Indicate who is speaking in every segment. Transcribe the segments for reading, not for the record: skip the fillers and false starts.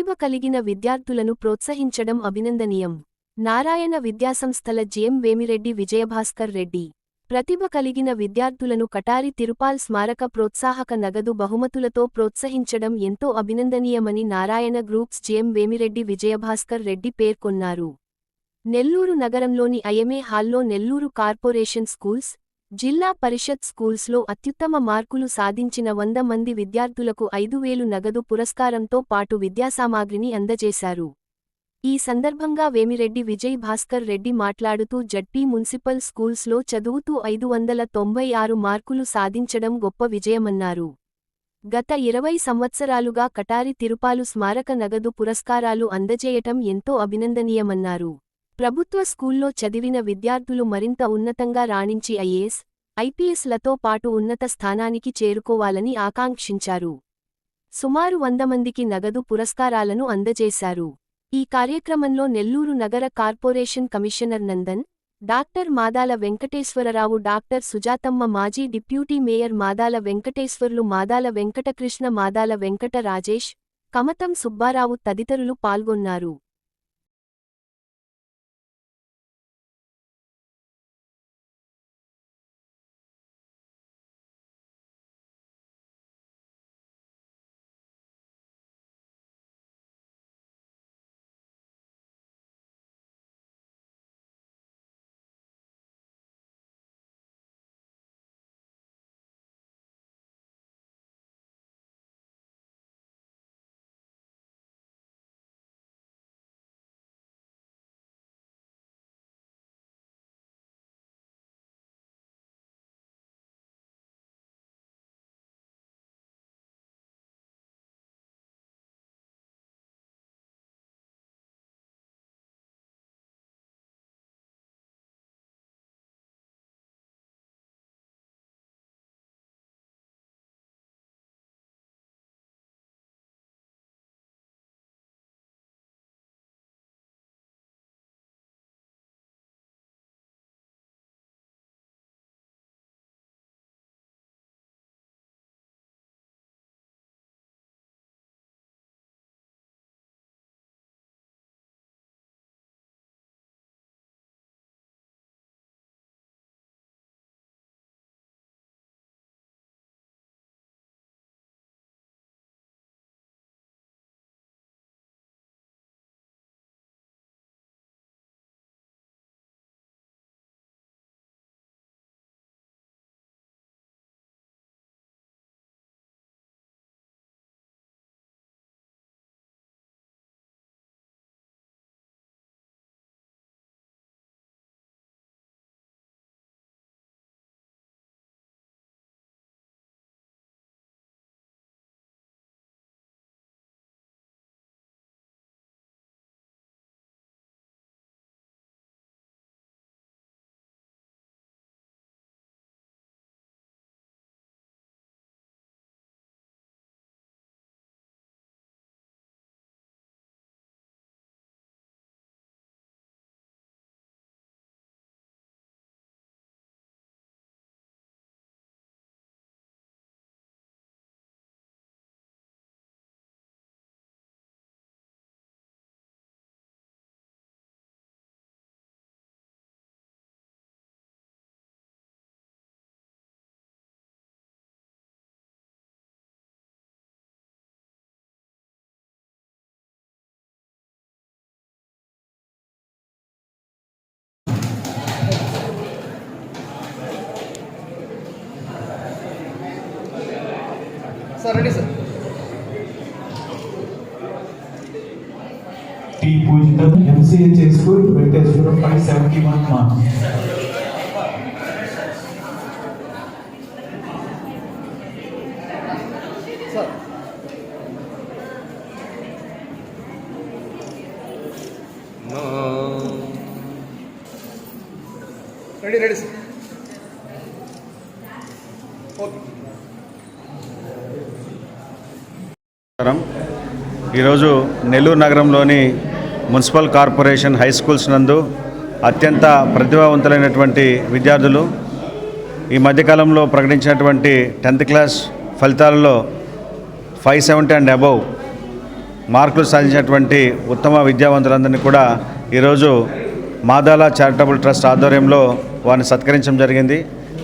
Speaker 1: ప్రతిభ కలిగిన విద్యార్థులను ప్రోత్సహించడం అభినందనీయం. నారాయణ విద్యాసంస్థల జెఎం వేమిరెడ్డి విజయభాస్కర్ రెడ్డి. ప్రతిభ కలిగిన విద్యార్థులను కటారి తిరుపాల్ స్మారక ప్రోత్సాహక నగదు బహుమతులతో ప్రోత్సహించడం ఎంతో అభినందనీయమని నారాయణ గ్రూప్స్ జెఎం వేమిరెడ్డి విజయభాస్కర్ రెడ్డి పేర్కొన్నారు. నెల్లూరు నగరంలోని ఐఎంఏ హాల్లో నెల్లూరు కార్పొరేషన్ స్కూల్స్, జిల్లా పరిషత్ స్కూల్స్లో అత్యుత్తమ మార్కులు సాధించిన 100 మంది విద్యార్థులకు 5,000 నగదు పురస్కారంతో పాటు విద్యాసామాగ్రిని అందజేశారు. ఈ సందర్భంగా వేమిరెడ్డి విజయ్ భాస్కర్ రెడ్డి మాట్లాడుతూ జడ్పీ మున్సిపల్ స్కూల్స్లో చదువుతూ 596 మార్కులు సాధించడం గొప్ప విజయమన్నారు. గత 20 సంవత్సరాలుగా కటారి తిరుపాలు స్మారక నగదు పురస్కారాలు అందజేయటం ఎంతో అభినందనీయమన్నారు. ప్రభుత్వ స్కూల్లో చదివిన విద్యార్థులు మరింత ఉన్నతంగా రాణించి ఐఏఎస్, ఐపీఎస్లతో పాటు ఉన్నత స్థానానికి చేరుకోవాలని ఆకాంక్షించారు. సుమారు 100 మందికి నగదు పురస్కారాలను అందజేశారు. ఈ కార్యక్రమంలో నెల్లూరు నగర corporation commissioner Nandan, doctor Madala Venkateswara Rao, doctor Sujathamma, మాజీ డిప్యూటీ మేయర్ మాదాల వెంకటేశ్వర్లు, మాదాల వెంకటకృష్ణ, మాదాల వెంకట రాజేష్, కమతం సుబ్బారావు తదితరులు పాల్గొన్నారు.
Speaker 2: Ready sir.
Speaker 3: T Pujitham MCH school Venkateswaram 571 marks.
Speaker 2: Sir ready sir. Okay.
Speaker 4: ఈరోజు నెల్లూరు నగరంలోని మున్సిపల్ కార్పొరేషన్ హై స్కూల్స్ నందు అత్యంత ప్రతిభావంతులైనటువంటి విద్యార్థులు ఈ మధ్యకాలంలో ప్రకటించినటువంటి 10th క్లాస్ ఫలితాలలో 570 అండ్ అబవ్ మార్కులు సాధించినటువంటి ఉత్తమ విద్యావంతులందరినీ కూడా ఈరోజు మాదాల చారిటబుల్ ట్రస్ట్ ఆధ్వర్యంలో వారిని సత్కరించడం జరిగింది.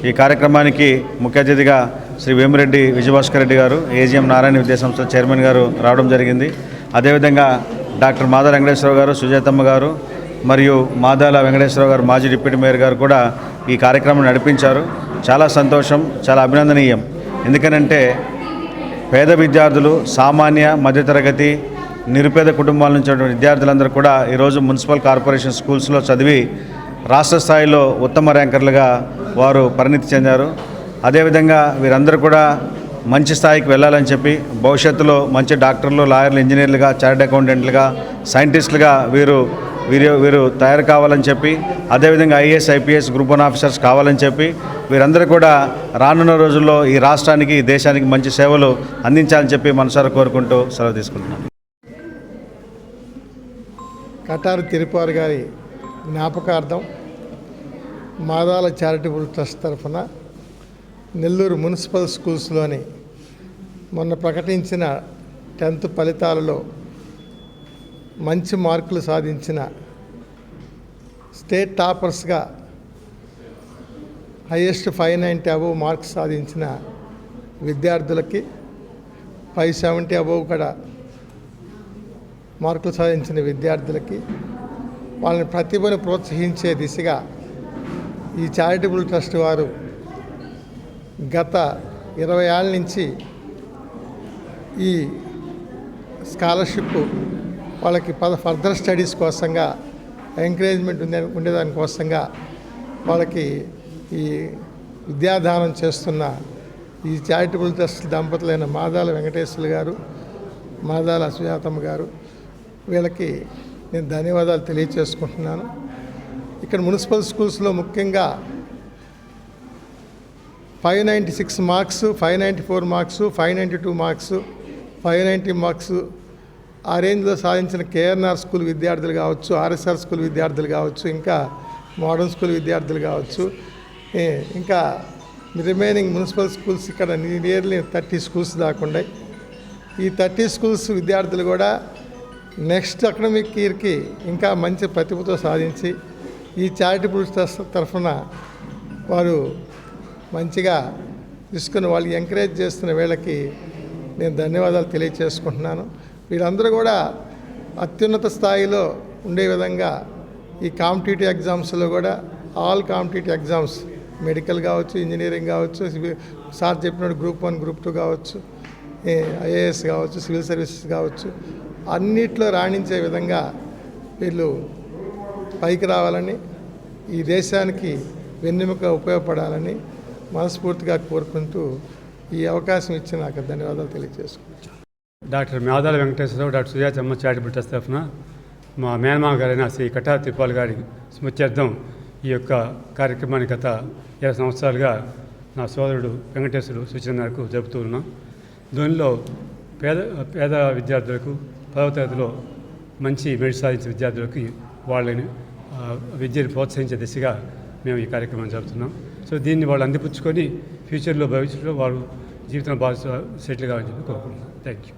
Speaker 4: ఈ కార్యక్రమానికి ముఖ్య అతిథిగా శ్రీ వేమిరెడ్డి విజయభాస్కర్ రెడ్డి గారు, ఏజిఎం నారాయణ విద్యాసంస్థ చైర్మన్ గారు రావడం జరిగింది. అదేవిధంగా డాక్టర్ మాదాల వెంకటేశ్వరరావు గారు, సుజాతమ్మ గారు మరియు మాదాల వెంకటేశ్వరరావు గారు మాజీ డిప్యూటీ మేయర్ గారు కూడా ఈ కార్యక్రమం నడిపించారు. చాలా సంతోషం, చాలా అభినందనీయం. ఎందుకనంటే పేద విద్యార్థులు, సామాన్య మధ్యతరగతి నిరుపేద కుటుంబాల నుంచి విద్యార్థులందరూ కూడా ఈరోజు మున్సిపల్ కార్పొరేషన్ స్కూల్స్లో చదివి రాష్ట్ర స్థాయిలో ఉత్తమ ర్యాంకర్లుగా వారు పరిణితి చెందారు. అదేవిధంగా వీరందరూ కూడా మంచి స్థాయికి వెళ్ళాలని చెప్పి భవిష్యత్తులో మంచి డాక్టర్లు, లాయర్లు, ఇంజనీర్లుగా, చార్టెడ్ అకౌంటెంట్లుగా, సైంటిస్టులుగా వీరు తయారు కావాలని చెప్పి, అదేవిధంగా ఐఏఎస్, ఐపీఎస్, గ్రూప్ 1 ఆఫీసర్స్ కావాలని చెప్పి వీరందరూ కూడా రానున్న రోజుల్లో ఈ రాష్ట్రానికి, ఈ దేశానికి మంచి సేవలు అందించాలని చెప్పి మనసారా కోరుకుంటూ సెలవు తీసుకుంటున్నాను.
Speaker 5: కటారు తిరుపారు గారి జ్ఞాపకార్థం మాదాల చారిటబుల్ ట్రస్ట్ తరఫున నెల్లూరు మున్సిపల్ స్కూల్స్లోని మొన్న ప్రకటించిన 10th ఫలితాలలో మంచి మార్కులు సాధించిన స్టేట్ టాపర్స్గా హైయెస్ట్ 590 అబోవ్ మార్క్స్ సాధించిన విద్యార్థులకి, 570 అబోవ్ కూడా మార్కులు సాధించిన విద్యార్థులకి వాళ్ళని ప్రతిభను ప్రోత్సహించే దిశగా ఈ చారిటబుల్ ట్రస్ట్ వారు గత 20 ఏళ్ళ నుంచి ఈ స్కాలర్షిప్ వాళ్ళకి ఫర్దర్ స్టడీస్ కోసంగా ఎంకరేజ్మెంట్ ఉండేదానికోసంగా వాళ్ళకి ఈ విద్యాదానం చేస్తున్న ఈ చారిటబుల్ ట్రస్ట్ దంపతులైన మాదాల వెంకటేశ్వర్లు గారు, మాదాల సుజాతమ్మ గారు, వీళ్ళకి నేను ధన్యవాదాలు తెలియచేసుకుంటున్నాను. ఇక్కడ మున్సిపల్ స్కూల్స్లో ముఖ్యంగా 596 మార్క్స్, 594 మార్క్స్, 592 మార్క్స్, 590 మార్క్స్ ఆ రేంజ్లో సాధించిన కేఆర్ఆర్ స్కూల్ విద్యార్థులు కావచ్చు, ఆర్ఎస్ఆర్ స్కూల్ విద్యార్థులు కావచ్చు, ఇంకా మోడర్న్ స్కూల్ విద్యార్థులు కావచ్చు, ఇంకా రిమైనింగ్ మున్సిపల్ స్కూల్స్ ఇక్కడ నియర్లీ 30 స్కూల్స్ దాకా ఉన్నాయి. ఈ 30 స్కూల్స్ విద్యార్థులు కూడా నెక్స్ట్ అకాడమిక్ ఇయర్కి ఇంకా మంచి ప్రతిభతో సాధించి ఈ చారిటబుల్ ట్రస్ట్ తరఫున వారు మంచిగా తీసుకుని వాళ్ళకి ఎంకరేజ్ చేస్తున్న వీళ్ళకి నేను ధన్యవాదాలు తెలియచేసుకుంటున్నాను. వీళ్ళందరూ కూడా అత్యున్నత స్థాయిలో ఉండే విధంగా ఈ కాంపిటేటివ్ ఎగ్జామ్స్లో కూడా ఆల్ కాంపిటేటివ్ ఎగ్జామ్స్, మెడికల్ కావచ్చు, ఇంజనీరింగ్ కావచ్చు, సార్ చెప్పినట్టు గ్రూప్ 1, గ్రూప్ 2 కావచ్చు, ఐఏఎస్ కావచ్చు, సివిల్ సర్వీసెస్ కావచ్చు, అన్నిట్లో రాణించే విధంగా వీళ్ళు పైకి రావాలని, ఈ దేశానికి వెన్నెముక ఉపయోగపడాలని మనస్ఫూర్తిగా కోరుకుంటూ ఈ అవకాశం ఇచ్చి నాకు ధన్యవాదాలు తెలియజేసుకుంటాను.
Speaker 6: Doctor Madala Venkateswara Rao, doctor Sujathamma charitable trust తరఫున మా మేనమామ గారైన శ్రీ కటారు తిరుపాల్ గారి స్మృత్యర్థం ఈ యొక్క కార్యక్రమాన్ని గత 20 సంవత్సరాలుగా నా సోదరుడు వెంకటేశ్వరుడు సూచన మేరకు జరుపుతూ ఉన్నాం. దీనిలో పేద విద్యార్థులకు 10వ తరగతిలో మంచి మెరిట్ సాధించే విద్యార్థులకి వాళ్ళని విద్యను ప్రోత్సహించే దిశగా మేము ఈ కార్యక్రమం జరుపుతున్నాం. సో దీన్ని వాళ్ళు అందిపుచ్చుకొని భవిష్యత్తులో వారు జీవితంలో బాగా సెటిల్ కావాలని చెప్పి కోరుకుంటున్నాం. Thank you.